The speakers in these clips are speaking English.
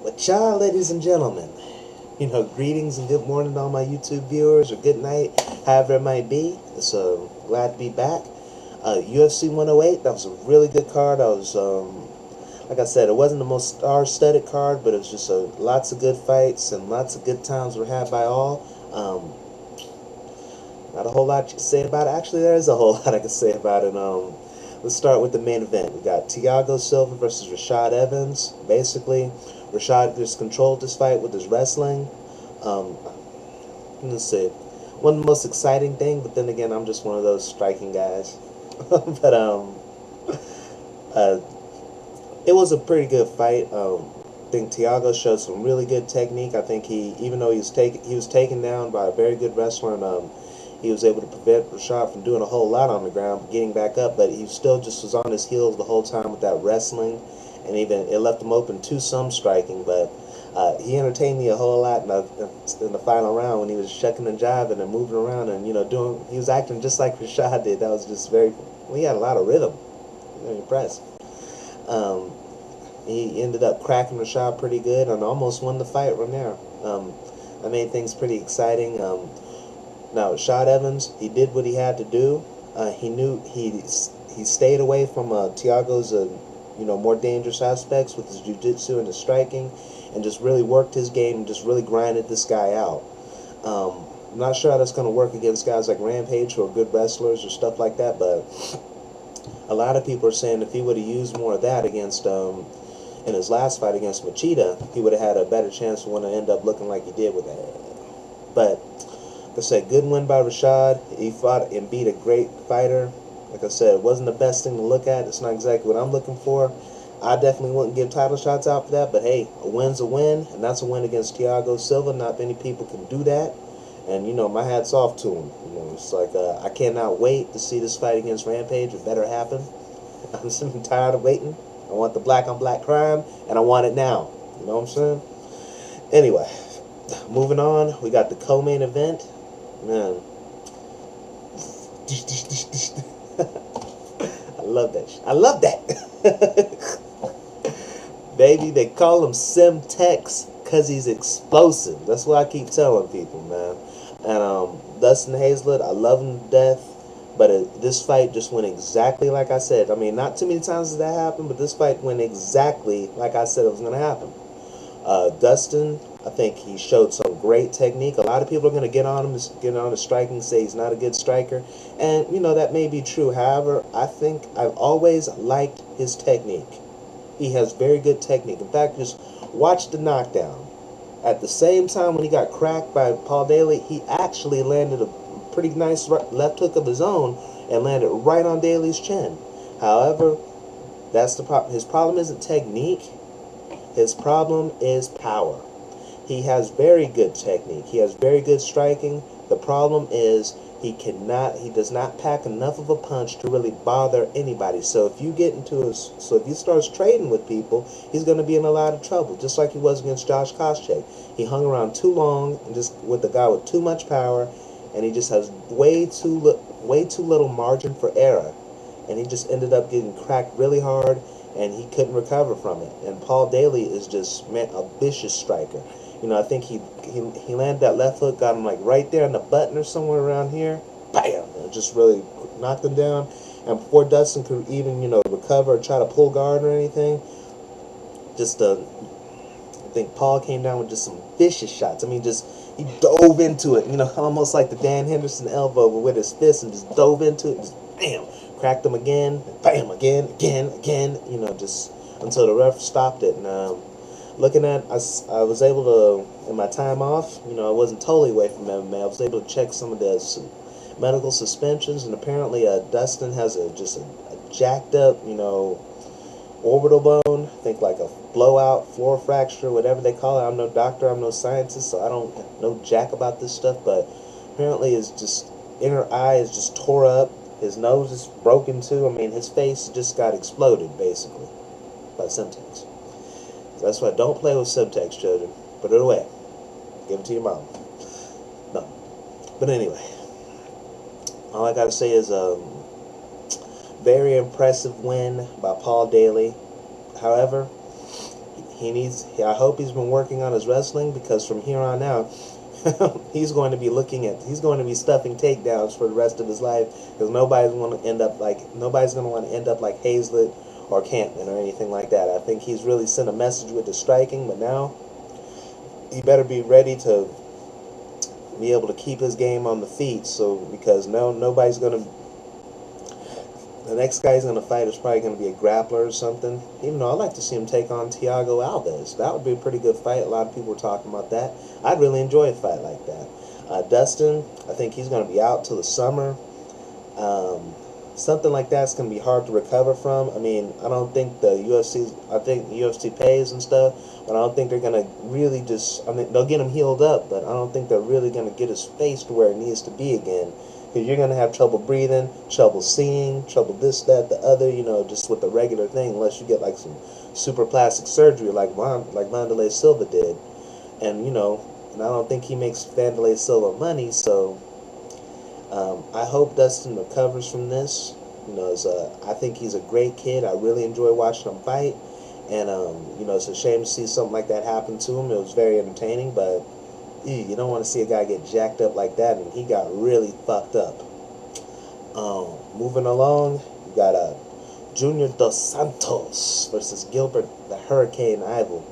But y'all, ladies and gentlemen, greetings and good morning to all my YouTube viewers, or good night, however it might be. So glad to be back. UFC 108, that was a really good card. Like I said, it wasn't the most star-studded card, but it was just lots of good fights and lots of good times were had by all. Not a whole lot you can say about it. Actually, there is a whole lot I can say about it. Let's start with the main event. We got Thiago Silva versus Rashad Evans. Basically, Rashad just controlled this fight with his wrestling. Let's see. One of the most exciting thing, but then again, I'm just one of those striking guys. But it was a pretty good fight. I think Thiago showed some really good technique. I think even though he was taken down by a very good wrestler, and he was able to prevent Rashad from doing a whole lot on the ground, getting back up, but he still just was on his heels the whole time with that wrestling, and even it left him open to some striking, but he entertained me a whole lot in the final round when he was shucking and jiving and moving around and, he was acting just like Rashad did. That was just he had a lot of rhythm. Very impressed. He ended up cracking Rashad pretty good and almost won the fight from there. That made things pretty exciting. Now, Rashad Evans, he did what he had to do. He knew he stayed away from Thiago's more dangerous aspects with his jiu-jitsu and his striking, and just really worked his game and just really grinded this guy out. I'm not sure how that's going to work against guys like Rampage who are good wrestlers or stuff like that, but a lot of people are saying if he would have used more of that against in his last fight against Machida, he would have had a better chance to end up looking like he did with that. But like I said, good win by Rashad. He fought and beat a great fighter. Like I said, it wasn't the best thing to look at. It's not exactly what I'm looking for. I definitely wouldn't give title shots out for that, but hey, a win's a win, and that's a win against Thiago Silva. Not many people can do that, and my hat's off to him. It's like I cannot wait to see this fight against Rampage. It better happen. I'm simply tired of waiting. I want the black on black crime, and I want it now. You know what I'm saying? Anyway, moving on, we got the co-main event. Man, I love that. I love that. Baby, they call him Semtex because he's explosive. That's what I keep telling people, man. And Dustin Hazlett, I love him to death. But this fight just went exactly like I said. I mean, not too many times has that happened, but this fight went exactly like I said it was going to happen. Dustin, I think he showed some great technique. A lot of people are going to get on his striking, say he's not a good striker. And, that may be true. However, I think I've always liked his technique. He has very good technique. In fact, just watch the knockdown. At the same time when he got cracked by Paul Daly, he actually landed a pretty nice left hook of his own and landed right on Daly's chin. However, that's the problem. His problem isn't technique. His problem is power. He has very good technique. He has very good striking. The problem is he does not pack enough of a punch to really bother anybody. So if he starts trading with people, he's going to be in a lot of trouble, just like he was against Josh Koscheck. He hung around too long and just with the guy with too much power, and he just has way too little margin for error, and he just ended up getting cracked really hard, and he couldn't recover from it. And Paul Daly is just a vicious striker. I think he landed that left hook, got him like right there in the button or somewhere around here. Bam! It just really knocked him down. And before Dustin could even recover or try to pull guard or anything, I think Paul came down with just some vicious shots. I mean, he dove into it, almost like the Dan Henderson elbow, but with his fist, and just dove into it, just bam, cracked him again, bam, again, just until the ref stopped it. And I was able to, in my time off, I wasn't totally away from MMA. I was able to check some of the medical suspensions, and apparently Dustin has a jacked up, orbital bone. I think like a blowout, floor fracture, whatever they call it. I'm no doctor, I'm no scientist, so I don't know jack about this stuff, but apparently his inner eye is just tore up. His nose is broken too. I mean, his face just got exploded, basically, by Semtex. So that's why don't play with Semtex, children. Put it away. Give it to your mom. No. But anyway, all I gotta say is very impressive win by Paul Daly. However, I hope he's been working on his wrestling, because from here on out, he's going to be stuffing takedowns for the rest of his life, because nobody's going to want to end up like Hazlitt or Canton or anything like that. I think he's really sent a message with the striking, but now he better be ready to be able to keep his game on the feet. So because nobody's going to. The next guy he's going to fight is probably going to be a grappler or something. Even though I'd like to see him take on Thiago Alves. That would be a pretty good fight. A lot of people were talking about that. I'd really enjoy a fight like that. Dustin, I think he's going to be out till the summer. Something like that's going to be hard to recover from. I mean, I don't think the UFC pays and stuff, but I don't think they're going to really they'll get him healed up, but I don't think they're really going to get his face to where it needs to be again. Because you're going to have trouble breathing, trouble seeing, trouble this, that, the other, just with the regular thing, unless you get like some super plastic surgery like Wanderlei Silva did. And, and I don't think he makes Wanderlei Silva money, so I hope Dustin recovers from this. I think he's a great kid. I really enjoy watching him fight. And, it's a shame to see something like that happen to him. It was very entertaining, but you don't want to see a guy get jacked up like that, and he got really fucked up. Moving along, you got Junior Dos Santos versus Gilbert the Hurricane Ivel.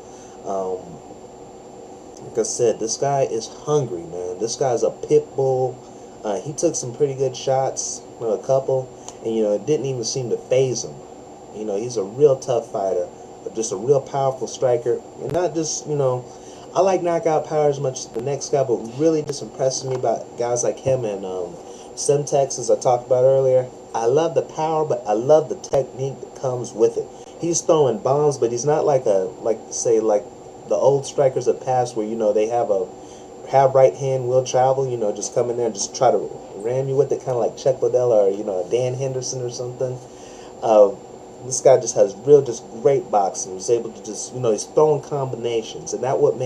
Like I said, this guy is hungry, man. This guy's a pit bull. He took some pretty good shots, a couple, and it didn't even seem to phase him. He's a real tough fighter, but just a real powerful striker, and not just I like knockout power as much as the next guy, but what really just impresses me about guys like him and Semtex, as I talked about earlier, I love the power, but I love the technique that comes with it. He's throwing bombs, but he's not like the old strikers of the past where, they have right hand will travel, just come in there and just try to ram you with it, kind of like Chuck Liddell or, Dan Henderson or something. This guy just has just great boxing. He's able to just, he's throwing combinations, and that what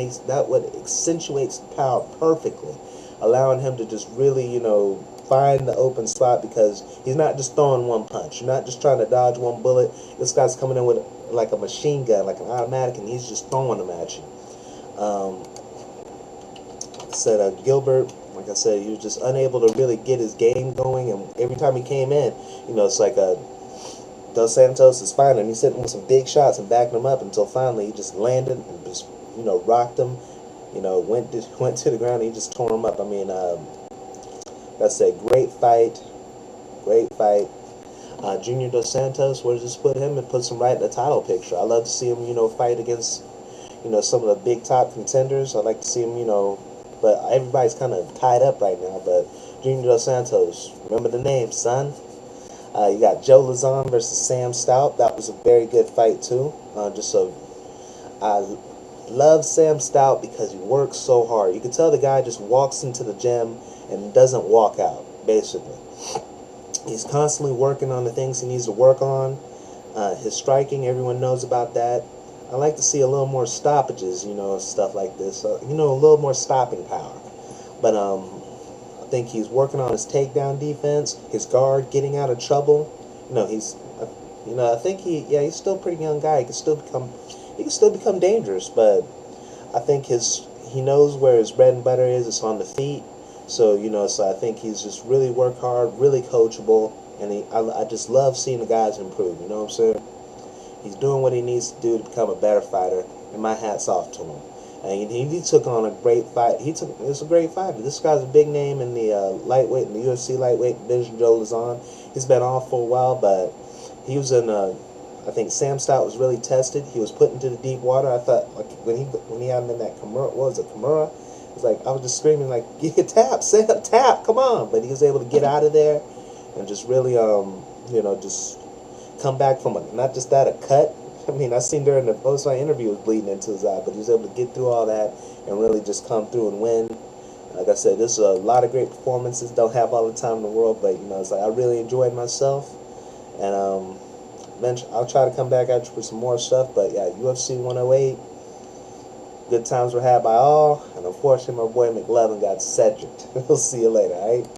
accentuates the power perfectly, allowing him to just really, find the open spot, because he's not just throwing one punch. You're not just trying to dodge one bullet. This guy's coming in with like a machine gun, like an automatic, and he's just throwing them at you. Gilbert, like I said, he was just unable to really get his game going, and every time he came in, it's like Dos Santos is fine, and he's hitting with some big shots and backing him up until finally he just landed and just rocked him, went to the ground and he just tore him up. I mean, that's a great fight. Junior Dos Santos, where does this put him? It puts him right in the title picture. I love to see him, fight against, some of the big top contenders. I like to see him, but everybody's kind of tied up right now. But Junior Dos Santos, remember the name, son. You got Joe Lazon versus Sam Stout. That was a very good fight too. I love Sam Stout because he works so hard. You can tell the guy just walks into the gym and doesn't walk out, basically. He's constantly working on the things he needs to work on. His striking, everyone knows about that. I like to see a little more stoppages, stuff like this. A little more stopping power. But I think he's working on his takedown defense, his guard, getting out of trouble. I think he's still a pretty young guy. He can still become dangerous, but I think he knows where his bread and butter is. It's on the feet. So I think he's just really work hard, really coachable, and I just love seeing the guys improve. You know what I'm saying? He's doing what he needs to do to become a better fighter, and my hat's off to him. And he took on a great fight. It was a great fight. This guy's a big name in the lightweight, in the UFC lightweight division. Joe Lazon. He's been off for a while, but he was in. I think Sam Stout was really tested. He was put into the deep water. I thought, like, when he had him in that Kimura, what was it, Kimura? It was like, I was just screaming like, "Get tap, Sam, tap, come on!" But he was able to get out of there and just really, just come back from not just that, a cut. I mean, I seen during the post-fight interview was bleeding into his eye, but he was able to get through all that and really just come through and win. Like I said, this is a lot of great performances. Don't have all the time in the world, but it's like I really enjoyed myself, and I'll try to come back at you with some more stuff. But yeah, UFC 108, good times were had by all, and unfortunately, my boy McLovin got Cedric. We'll see you later, all right?